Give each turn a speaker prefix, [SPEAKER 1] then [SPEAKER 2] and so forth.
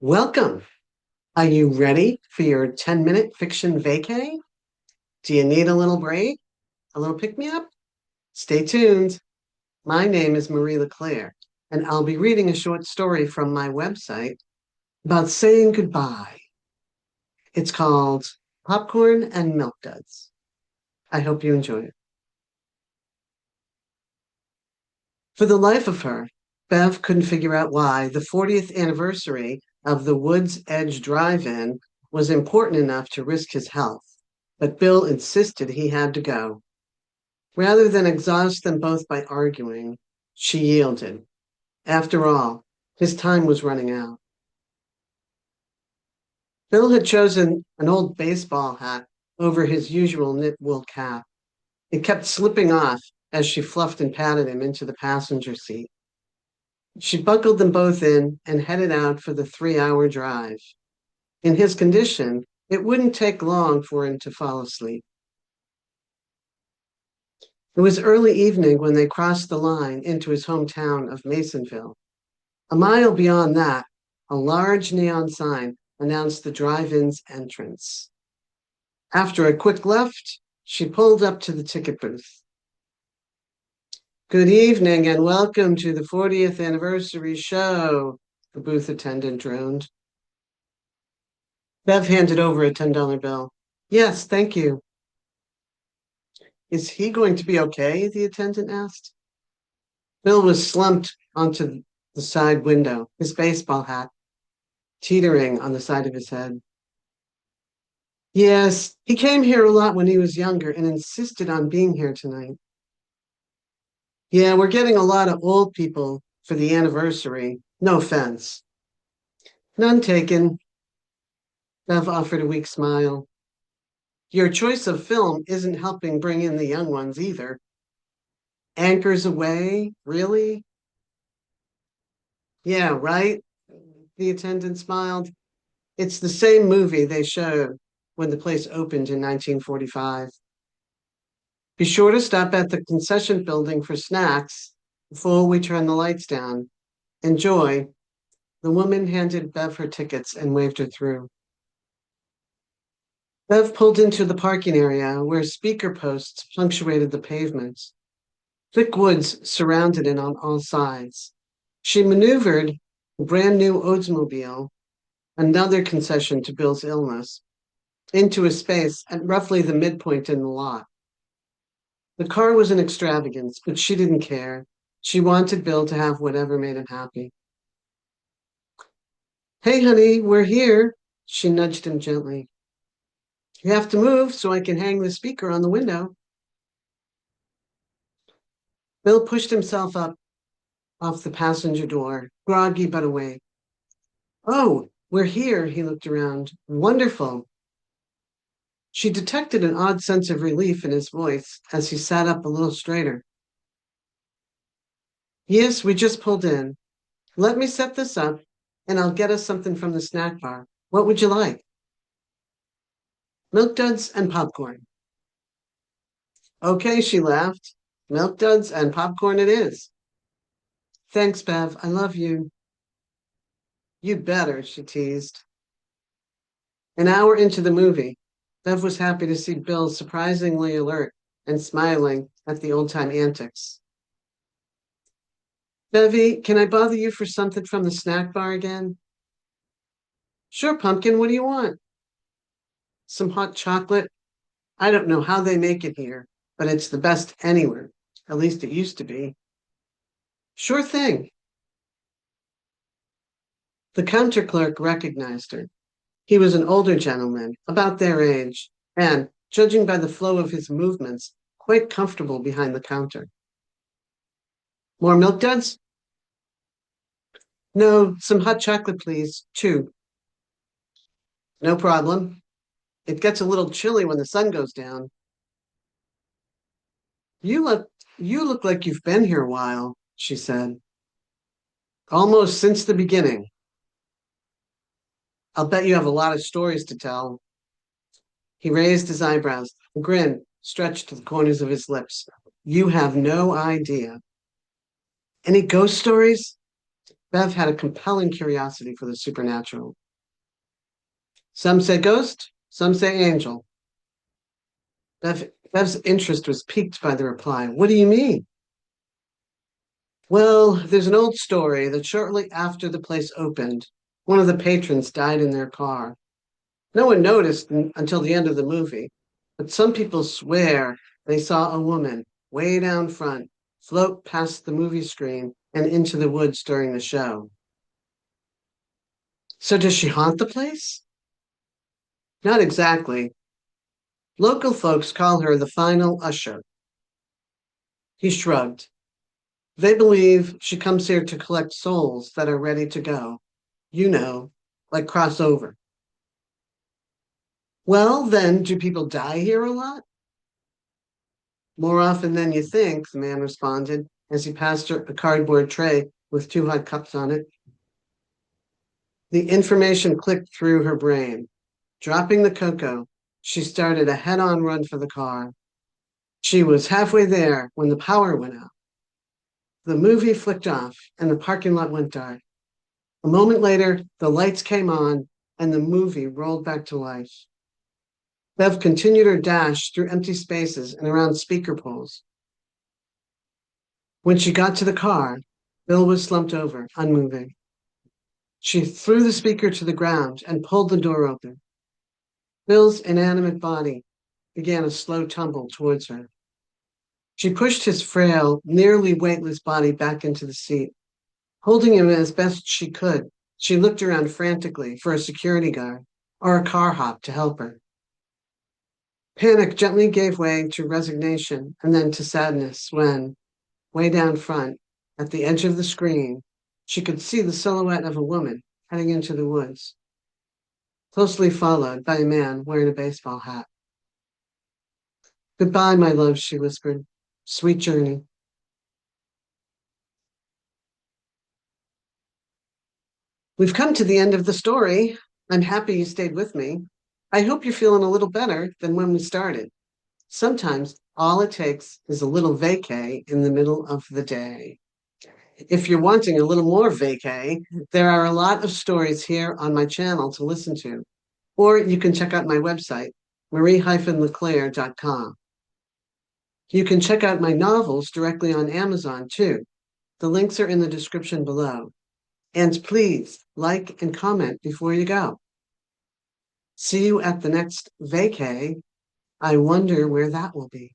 [SPEAKER 1] Welcome. Are you ready for your 10-minute fiction vacay? Do you need a little break? A little pick-me-up? Stay tuned. My name is Marie LeClaire, and I'll be reading a short story from my website about saying goodbye. It's called Popcorn and Milkduds. I hope you enjoy it. For the life of her, Bev couldn't figure out why the 40th anniversary of the Woods Edge Drive-In was important enough to risk his health, but Bill insisted he had to go. Rather than exhaust them both by arguing, she yielded. After all, his time was running out. Bill had chosen an old baseball hat over his usual knit wool cap. It kept slipping off as she fluffed and patted him into the passenger seat. She buckled them both in and headed out for the 3-hour drive. In his condition, it wouldn't take long for him to fall asleep. It was early evening when they crossed the line into his hometown of Masonville. A mile beyond that, a large neon sign announced the drive-in's entrance. After a quick left, she pulled up to the ticket booth. "Good evening and welcome to the 40th anniversary show," the booth attendant droned. Bev handed over a $10 bill. "Yes, thank you." "Is he going to be okay?" the attendant asked. Bill was slumped onto the side window, his baseball hat teetering on the side of his head. "Yes, he came here a lot when he was younger and insisted on being here tonight." "Yeah, we're getting a lot of old people for the anniversary. No offense." "None taken." Bev offered a weak smile. "Your choice of film isn't helping bring in the young ones either." "Anchors Away? Really?" "Yeah, right?" The attendant smiled. "It's the same movie they showed when the place opened in 1945. Be sure to stop at the concession building for snacks before we turn the lights down. Enjoy." The woman handed Bev her tickets and waved her through. Bev pulled into the parking area where speaker posts punctuated the pavement. Thick woods surrounded it on all sides. She maneuvered a brand new Oldsmobile, another concession to Bill's illness, into a space at roughly the midpoint in the lot. The car was an extravagance, but she didn't care. She wanted Bill to have whatever made him happy. "Hey, honey, we're here." She nudged him gently. "You have to move so I can hang the speaker on the window." Bill pushed himself up off the passenger door, groggy but awake. "Oh, we're here," he looked around. "Wonderful." She detected an odd sense of relief in his voice as he sat up a little straighter. "Yes, we just pulled in. Let me set this up, and I'll get us something from the snack bar. What would you like?" "Milkduds and popcorn." "Okay," she laughed. "Milkduds and popcorn it is." "Thanks, Bev. I love you." "You'd better," she teased. An hour into the movie, Bev was happy to see Bill surprisingly alert and smiling at the old-time antics. "Bevy, can I bother you for something from the snack bar again?" "Sure, Pumpkin. What do you want?" "Some hot chocolate. I don't know how they make it here, but it's the best anywhere. At least it used to be." "Sure thing." The counter clerk recognized her. He was an older gentleman, about their age, and, judging by the flow of his movements, quite comfortable behind the counter. "More Milkduds?" "No, some hot chocolate, please. 2." "No problem. It gets a little chilly when the sun goes down." You look like you've been here a while," she said. "Almost since the beginning. I'll bet you have a lot of stories to tell." He raised his eyebrows. A grin stretched to the corners of his lips. "You have no idea." "Any ghost stories?" Bev had a compelling curiosity for the supernatural. Some say ghost, some say angel. Bev's interest was piqued by the reply. What do you mean? Well, there's an old story that shortly after the place opened, one of the patrons died in their car. No one noticed until the end of the movie, but some people swear they saw a woman way down front float past the movie screen and into the woods during the show. So does she haunt the place? Not exactly. Local folks call her the final usher. He shrugged. They believe she comes here to collect souls that are ready to go. You know, like crossover. Well, then, do people die here a lot? More often than you think, the man responded as he passed her a cardboard tray with 2 hot cups on it. The information clicked through her brain. Dropping the cocoa, she started a head-on run for the car. She was halfway there when the power went out. The movie flicked off and the parking lot went dark. A moment later, the lights came on and the movie rolled back to life. Bev continued her dash through empty spaces and around speaker poles. When she got to the car, Bill was slumped over, unmoving. She threw the speaker to the ground and pulled the door open. Bill's inanimate body began a slow tumble towards her. She pushed his frail, nearly weightless body back into the seat. Holding him as best she could, she looked around frantically for a security guard or a car hop to help her. Panic gently gave way to resignation and then to sadness when, way down front, at the edge of the screen, she could see the silhouette of a woman heading into the woods, closely followed by a man wearing a baseball hat. Goodbye, my love, she whispered. Sweet journey. We've come to the end of the story. I'm happy you stayed with me. I hope you're feeling a little better than when we started. Sometimes all it takes is a little vacay in the middle of the day. If you're wanting a little more vacay, there are a lot of stories here on my channel to listen to, or you can check out my website, marie-leclaire.com. You can check out my novels directly on Amazon too. The links are in the description below. And please like and comment before you go. See you at the next vacay. I wonder where that will be.